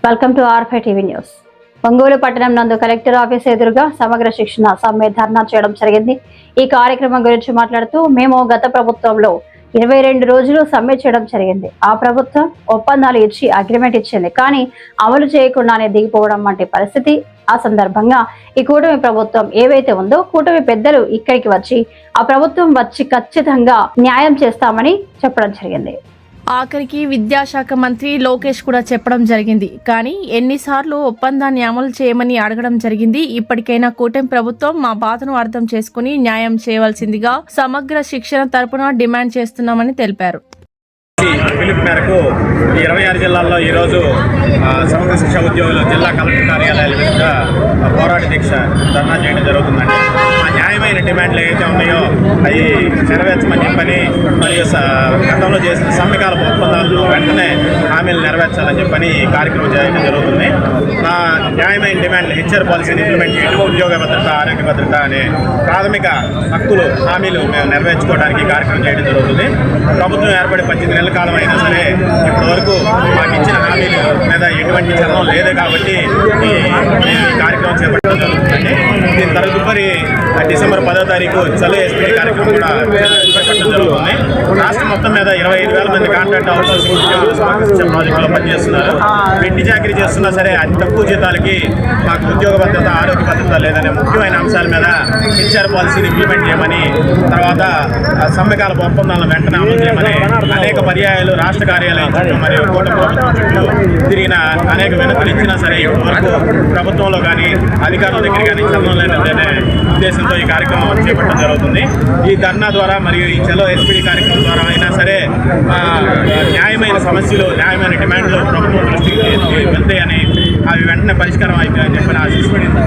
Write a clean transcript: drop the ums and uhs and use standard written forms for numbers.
Welcome to ఆర్5 TV news. Ongole పట్టణం నందు కలెక్టర్ ఆఫీస్ ఎదురుగా సమగ్ర శిక్షణ సమ్మె ధర్నా చేయడం జరిగింది. ఈ కార్యక్రమం గురించి మాట్లాడుతూ మేము గత ప్రభుత్వంలో 22 రోజులు సమ్మె చేయడం జరిగింది. ఆ ప్రభుత్వం ఒప్పందాలు ఇచ్చి అగ్రిమెంట్ ఇచ్చింది, కానీ అమలు చేయకుండానే దిగిపోవడం వంటి పరిస్థితి. ఆ సందర్భంగా ఈ కూటమి ప్రభుత్వం ఏవైతే ఉందో కూటమి పెద్దలు ఇక్కడికి వచ్చి ఆ ప్రభుత్వం వచ్చి ఖచ్చితంగా న్యాయం చేస్తామని చెప్పడం జరిగింది. ఆఖరికి విద్యాశాఖ మంత్రి లోకేష్ కూడా చెప్పడం జరిగింది. కానీ ఎన్నిసార్లు ఒప్పందాన్ని అమలు చేయమని అడగడం జరిగింది. ఇప్పటికైనా కూటమి ప్రభుత్వం మా బాధను అర్థం చేసుకుని న్యాయం చేయవలసిందిగా సమగ్ర శిక్షణ తరపున డిమాండ్ చేస్తున్నామని తెలిపారు. పిలుపు మేరకు 26 జిల్లాల్లో ఈరోజు సమగ్ర శిక్ష ఉద్యోగులు జిల్లా కలెక్టర్ కార్యాలయాల మీద పోరాట దీక్ష ధర్నా చేయడం జరుగుతుందండి. ఆ న్యాయమైన డిమాండ్లు ఏవైతే ఉన్నాయో అవి నెరవేర్చమని చెప్పని, మరియు గతంలో చేసిన సమ్మెకాల ఒప్పందాలను వెంటనే హామీలు నెరవేర్చాలని చెప్పని ఈ కార్యక్రమం చేయడం జరుగుతుంది. ఆ న్యాయమైన డిమాండ్లు హెచ్ఆర్ పాలసీని ఇంప్లిమెంట్ చేయడం, ఉద్యోగ భద్రత, ఆరోగ్య భద్రత అనే ప్రాథమిక హక్కులు హామీలు మేము నెరవేర్చుకోవడానికి కార్యక్రమం చేయడం జరుగుతుంది. ప్రభుత్వం ఏర్పడి 18 నెలల కాలం అయినా సరే ఇప్పటి వరకు మాకు ఇచ్చిన హామీల మీద ఎటువంటి చలనం లేదు కాబట్టి ఈ కార్యక్రమం చేపట్టడం జరుగుతుందండి. దీని తదుపరి డిసెంబర్ 10వ తారీఖు చలో ఎస్పీ కార్యక్రమం కూడా చేపట్టడం జరుగుతుంది. రాష్ట్రం మొత్తం మీద 25,000 మంది కాంట్రాక్ట్ అవుట్సోర్సింగ్ ఉద్యోగులు సమగ్ర శిక్ష ప్రాజెక్టులో పనిచేస్తున్నారు. వెట్టి చాకరీ చేస్తున్నా సరే అతి తక్కువ జీతాలకి మాకు ఉద్యోగ భద్రత, ఆరోగ్య భద్రత లేదనే ముఖ్యమైన అంశాల మీద హెచ్ఆర్ పాలసీని ఇంప్లిమెంట్ చేయమని, తర్వాత సమ్మెకాల ఒప్పందాలను వెంటనే అమలు చేయమని అనేక పర్యాయాలు రాష్ట్ర కార్యాలయం చుట్టూ మరియు కూటమి ప్రభుత్వం చుట్టూ తిరిగిన అనేక వినతులు ఇచ్చినా సరే ఇప్పటి వరకు ప్రభుత్వంలో కానీ అధికారుల దగ్గర కానీ చలనం లేదనే ఉద్దేశంతో ఈ కార్యక్రమం చేపట్టడం జరుగుతుంది. ఈ ధర్నా ద్వారా మరియు ఈ చలో ఎస్పీడీ కార్యక్రమం ద్వారా అయినా సరే న్యాయమైన సమస్యలు, న్యాయమైన డిమాండ్లు ప్రభుత్వం దృష్టికి వెళ్తాయని, అవి వెంటనే పరిష్కారం అవుతాయని చెప్పి ఆశిస్తున్నాను.